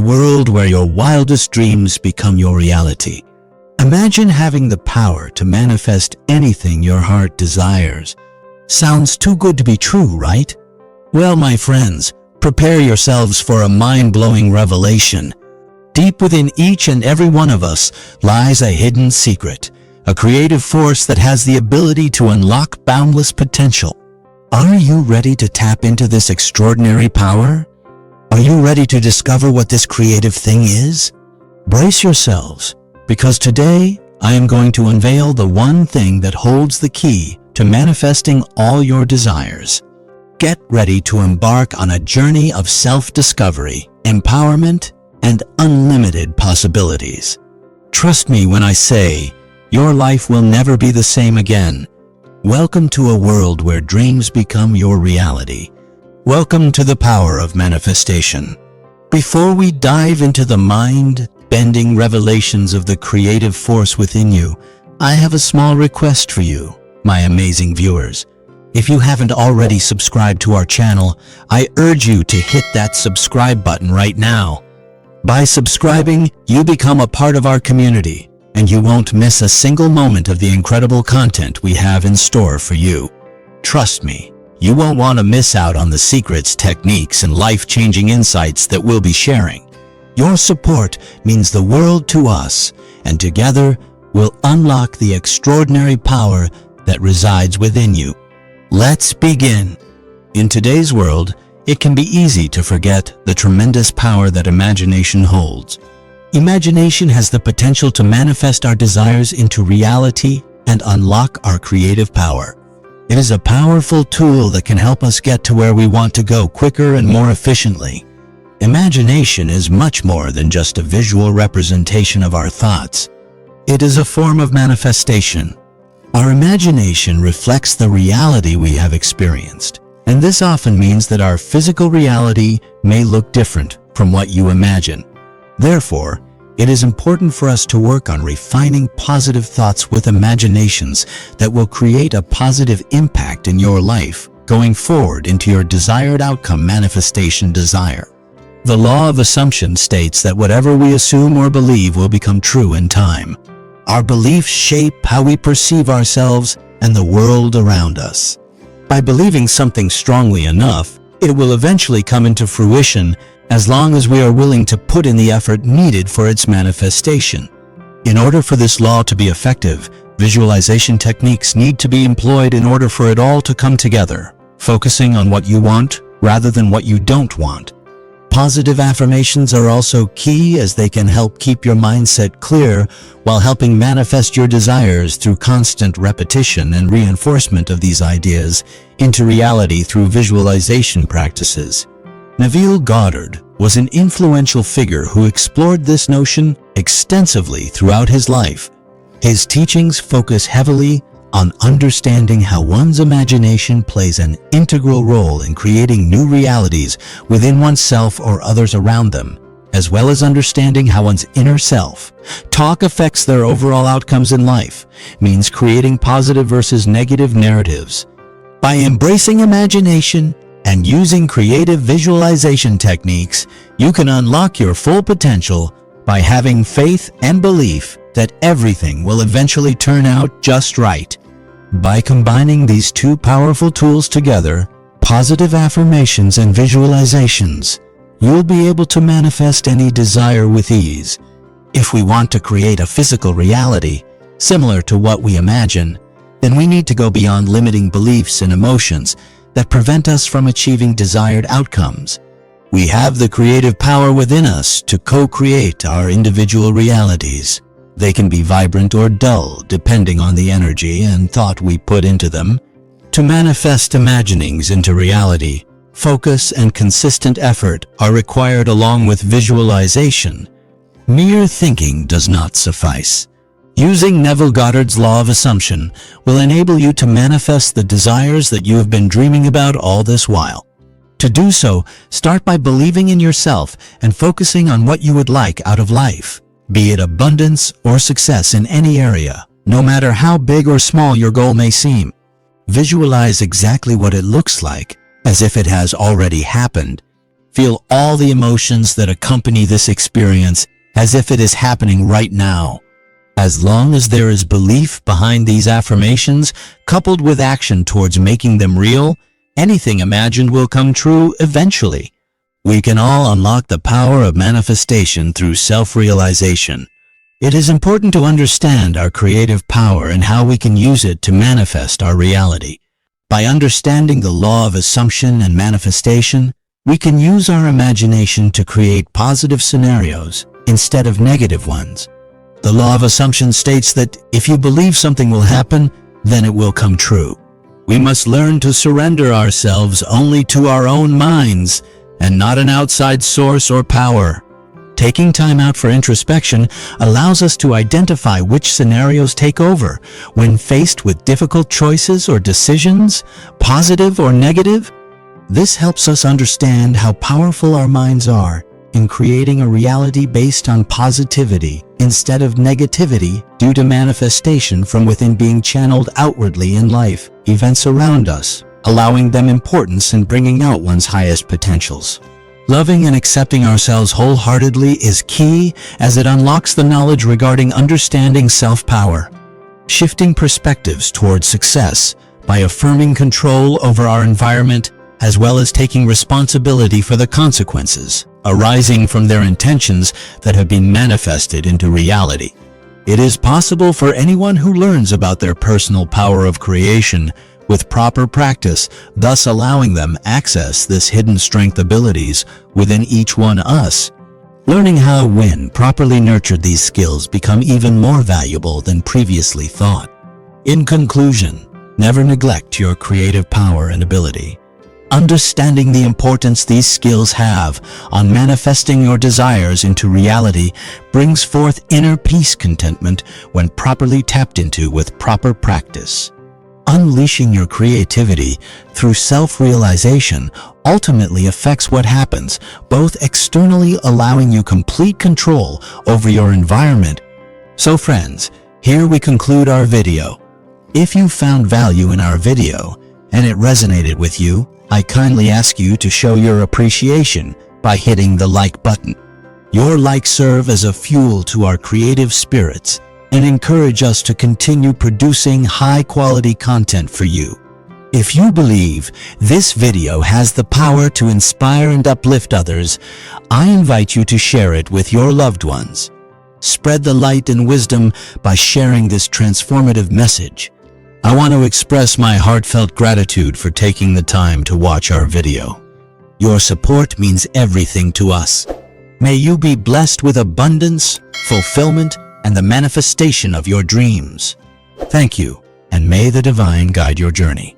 world where your wildest dreams become your reality. Imagine having the power to manifest anything your heart desires. Sounds too good to be true, right? Well, my friends, prepare yourselves for a mind-blowing revelation. Deep within each and every one of us lies a hidden secret, a creative force that has the ability to unlock boundless potential. Are you ready to tap into this extraordinary power? Are you ready to discover what this creative thing is? Brace yourselves, because today I am going to unveil the one thing that holds the key to manifesting all your desires. Get ready to embark on a journey of self-discovery, empowerment, and unlimited possibilities. Trust me when I say, your life will never be the same again. Welcome to a world where dreams become your reality. Welcome to the power of manifestation. Before we dive into the mind-bending revelations of the creative force within you, I have a small request for you, my amazing viewers. If you haven't already subscribed to our channel, I urge you to hit that subscribe button right now. By subscribing, you become a part of our community, and you won't miss a single moment of the incredible content we have in store for you. Trust me, you won't want to miss out on the secrets, techniques, and life-changing insights that we'll be sharing. Your support means the world to us, and together we'll unlock the extraordinary power that resides within you. Let's begin. In today's world, it can be easy to forget the tremendous power that imagination holds. Imagination has the potential to manifest our desires into reality and unlock our creative power. It is a powerful tool that can help us get to where we want to go quicker and more efficiently. Imagination is much more than just a visual representation of our thoughts. It is a form of manifestation. Our imagination reflects the reality we have experienced, and this often means that our physical reality may look different from what you imagine. Therefore, it is important for us to work on refining positive thoughts with imaginations that will create a positive impact in your life going forward into your desired outcome manifestation desire. The law of assumption states that whatever we assume or believe will become true in time. Our beliefs shape how we perceive ourselves and the world around us. By believing something strongly enough, it will eventually come into fruition as long as we are willing to put in the effort needed for its manifestation. In order for this law to be effective, visualization techniques need to be employed in order for it all to come together, focusing on what you want rather than what you don't want. Positive affirmations are also key as they can help keep your mindset clear while helping manifest your desires through constant repetition and reinforcement of these ideas into reality through visualization practices. Neville Goddard was an influential figure who explored this notion extensively throughout his life. His teachings focus heavily on understanding how one's imagination plays an integral role in creating new realities within oneself or others around them, as well as understanding how one's inner self-talk affects their overall outcomes in life, means creating positive versus negative narratives. By embracing imagination and using creative visualization techniques, you can unlock your full potential by having faith and belief that everything will eventually turn out just right. By combining these two powerful tools together, positive affirmations and visualizations, you'll be able to manifest any desire with ease. If we want to create a physical reality similar to what we imagine, then we need to go beyond limiting beliefs and emotions that prevent us from achieving desired outcomes. We have the creative power within us to co-create our individual realities. They can be vibrant or dull depending on the energy and thought we put into them. To manifest imaginings into reality, focus and consistent effort are required along with visualization. Mere thinking does not suffice. Using Neville Goddard's law of assumption will enable you to manifest the desires that you have been dreaming about all this while. To do so, start by believing in yourself and focusing on what you would like out of life. Be it abundance or success in any area, no matter how big or small your goal may seem. Visualize exactly what it looks like, as if it has already happened. Feel all the emotions that accompany this experience as if it is happening right now. As long as there is belief behind these affirmations, coupled with action towards making them real, anything imagined will come true eventually. We can all unlock the power of manifestation through self-realization. It is important to understand our creative power and how we can use it to manifest our reality. By understanding the law of assumption and manifestation, we can use our imagination to create positive scenarios instead of negative ones. The law of assumption states that if you believe something will happen, then it will come true. We must learn to surrender ourselves only to our own minds and not an outside source or power. Taking time out for introspection allows us to identify which scenarios take over when faced with difficult choices or decisions, positive or negative. This helps us understand how powerful our minds are in creating a reality based on positivity instead of negativity due to manifestation from within being channeled outwardly in life, events around us, allowing them importance in bringing out one's highest potentials. Loving and accepting ourselves wholeheartedly is key as it unlocks the knowledge regarding understanding self-power. Shifting perspectives towards success by affirming control over our environment as well as taking responsibility for the consequences arising from their intentions that have been manifested into reality. It is possible for anyone who learns about their personal power of creation with proper practice, thus allowing them access this hidden strength abilities within each one of us. Learning how, when properly nurtured, these skills become even more valuable than previously thought. In conclusion, never neglect your creative power and ability. Understanding the importance these skills have on manifesting your desires into reality brings forth inner peace contentment when properly tapped into with proper practice. Unleashing your creativity through self-realization ultimately affects what happens, both externally allowing you complete control over your environment. So friends, here we conclude our video. If you found value in our video and it resonated with you, I kindly ask you to show your appreciation by hitting the like button. Your likes serve as a fuel to our creative spirits and encourage us to continue producing high-quality content for you. If you believe this video has the power to inspire and uplift others, I invite you to share it with your loved ones. Spread the light and wisdom by sharing this transformative message. I want to express my heartfelt gratitude for taking the time to watch our video. Your support means everything to us. May you be blessed with abundance, fulfillment, and the manifestation of your dreams. Thank you, and may the divine guide your journey.